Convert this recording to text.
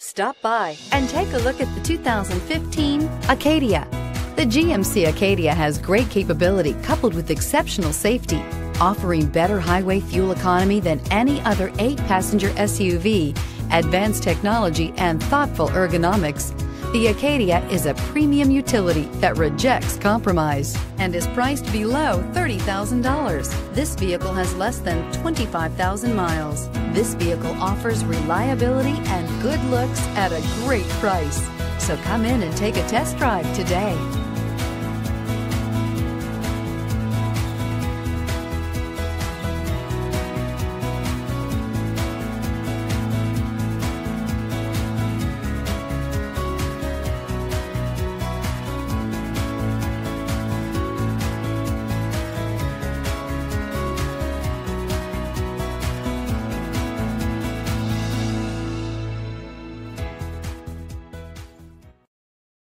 Stop by and take a look at the 2015 Acadia. The GMC Acadia has great capability coupled with exceptional safety, offering better highway fuel economy than any other 8-passenger SUV, advanced technology, and thoughtful ergonomics. The Acadia is a premium utility that rejects compromise and is priced below $30,000. This vehicle has less than 25,000 miles. This vehicle offers reliability and good looks at a great price. So come in and take a test drive today.